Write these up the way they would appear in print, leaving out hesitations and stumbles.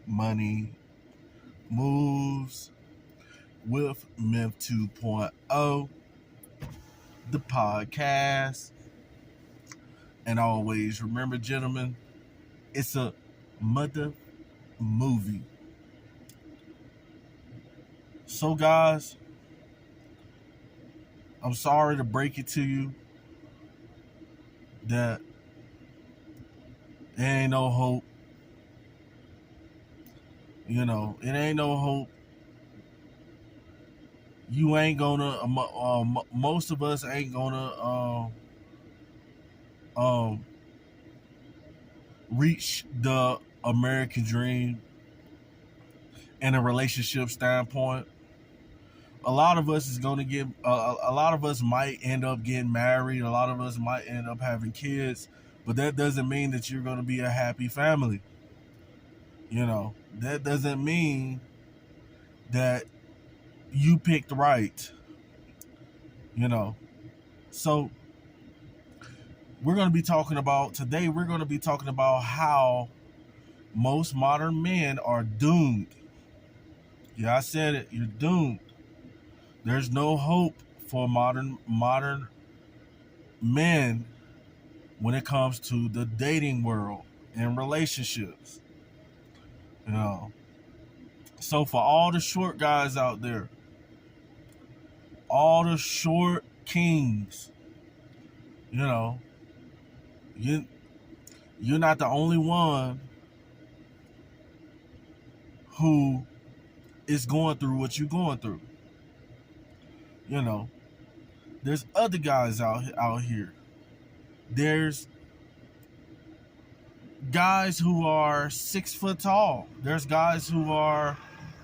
Money Moves with Myth 2.0, the podcast. And always remember, gentlemen, it's a mother movie. So, guys, I'm sorry to break it to you that there ain't no hope. It ain't no hope. You ain't gonna. Most of us ain't gonna um, reach the American dream in a relationship standpoint. A lot of us is going to get. A lot of us might end up getting married. A lot of us might end up having kids, but that doesn't mean that you're going to be a happy family. That doesn't mean that you picked right. So we're going to be talking about today. We're going to be talking about how most modern men are doomed. Yeah, I said it. You're doomed. There's no hope for modern men when it comes to the dating world and relationships. So for all the short guys out there, all the short kings, you you're not the only one who is going through what you're going through. There's other guys out here. There's guys who are 6 foot tall. There's guys who are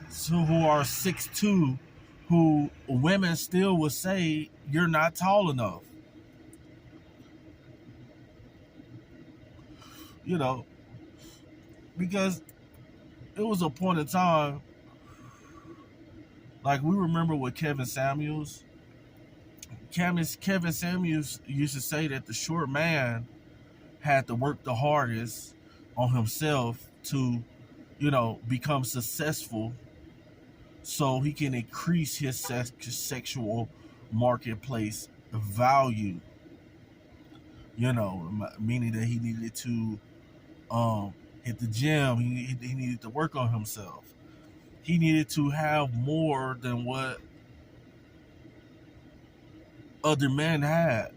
6'2", who women still would say you're not tall enough. Because it was a point in time, like we remember with Kevin Samuels. Kevin Samuels used to say that the short man had to work the hardest on himself to, become successful so he can increase his sexual marketplace value. Meaning that he needed to hit the gym. He needed to work on himself. He needed to have more than what other men had.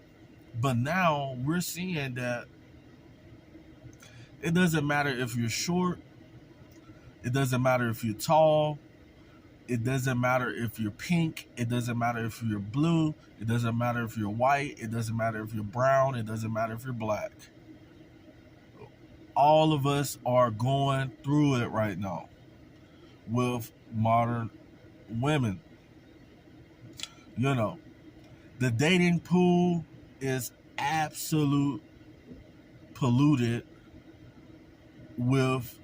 But now we're seeing that it doesn't matter if you're short. It doesn't matter if you're tall. It doesn't matter if you're pink. It doesn't matter if you're blue. It doesn't matter if you're white. It doesn't matter if you're brown. It doesn't matter if you're black. All of us are going through it right now with modern women. The dating pool is absolute polluted with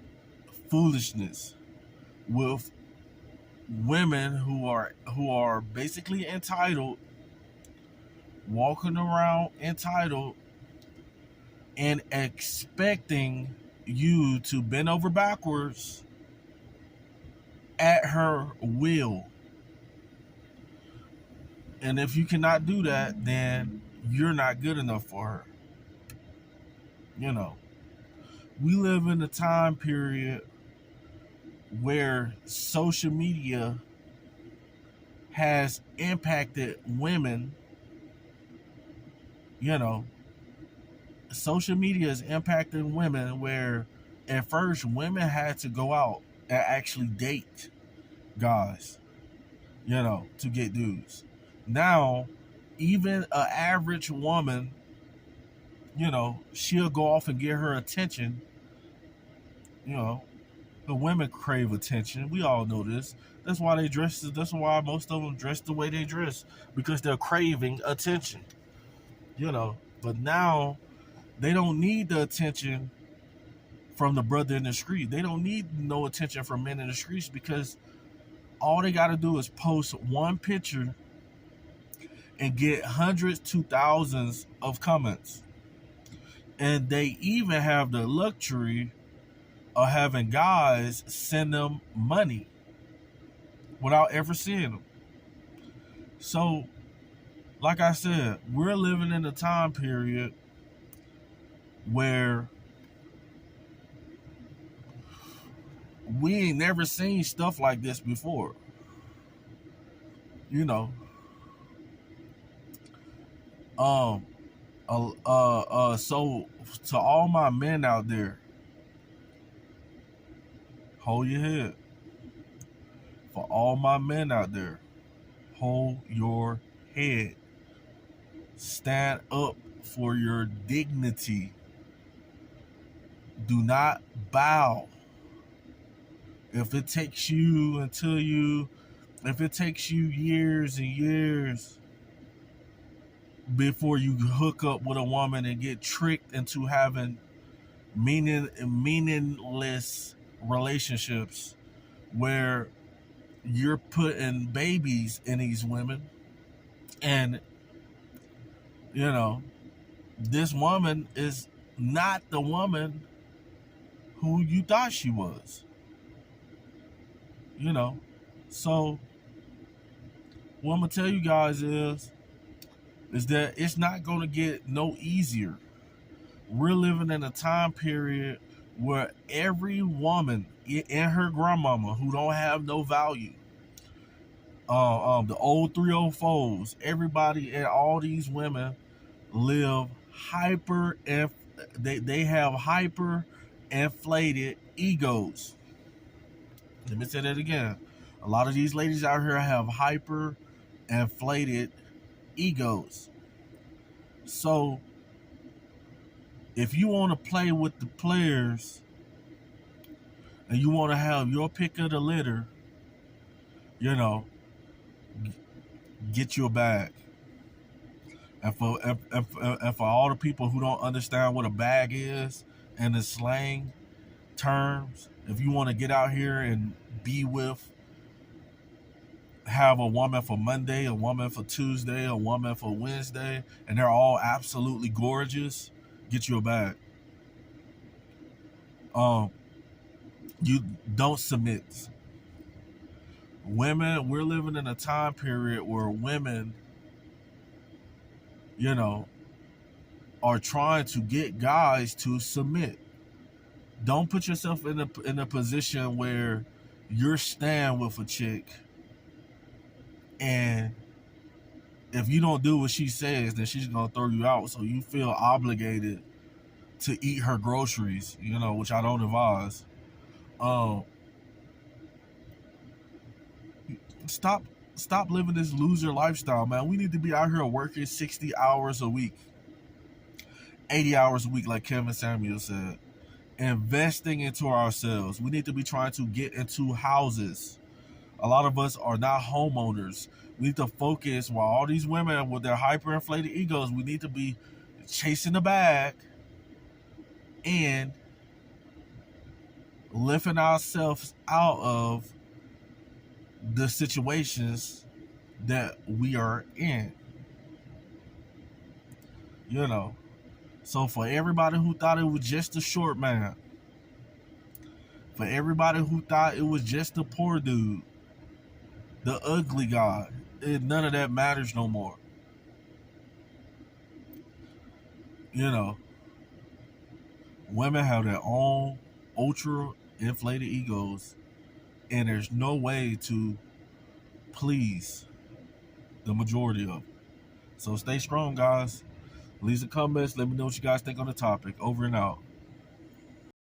foolishness, with women who are basically entitled, walking around entitled and expecting you to bend over backwards at her will. And if you cannot do that, then you're not good enough for her. We live in a time period where social media has impacted women. Social media is impacting women where at first women had to go out and actually date guys, to get dudes. Now, even an average woman, she'll go off and get her attention. The women crave attention. We all know this. That's why that's why most of them dress the way they dress, because they're craving attention. But now they don't need the attention from the brother in the street. They don't need no attention from men in the streets, because all they got to do is post one picture and get hundreds to thousands of comments. And they even have the luxury are having guys send them money without ever seeing them. So, like I said, we're living in a time period where we ain't never seen stuff like this before. You know, so to all my men out there, hold your head. For all my men out there, hold your head. Stand up for your dignity. Do not bow. If it takes you years and years before you hook up with a woman and get tricked into having meaningless relationships where you're putting babies in these women, and this woman is not the woman who you thought she was. So what I'm gonna tell you guys is that it's not gonna get no easier. We're living in a time period where every woman and her grandmama who don't have no value, the old 304s, everybody and all these women live they have hyper inflated egos. Let me say that again. A lot of these ladies out here have hyper inflated egos. So if you want to play with the players and you want to have your pick of the litter, get you a bag. And for all the people who don't understand what a bag is and the slang terms, if you want to get out here and have a woman for Monday, a woman for Tuesday, a woman for Wednesday, and they're all absolutely gorgeous, get you a bag. You don't submit. Women, we're living in a time period where women, are trying to get guys to submit. Don't put yourself in a position where you're staying with a chick, and if you don't do what she says, then she's gonna throw you out. So you feel obligated to eat her groceries, which I don't advise. Stop living this loser lifestyle, man. We need to be out here working 60 hours a week, 80 hours a week, like Kevin Samuel said. Investing into ourselves. We need to be trying to get into houses. A lot of us are not homeowners. We need to focus, while all these women with their hyperinflated egos, we need to be chasing the bag and lifting ourselves out of the situations that we are in. So for everybody who thought it was just a short man, for everybody who thought it was just a poor dude, the ugly guy, none of that matters no more. Women have their own ultra inflated egos, and there's no way to please the majority of them. So stay strong, guys. Leave the comments. Let me know what you guys think on the topic. Over and out.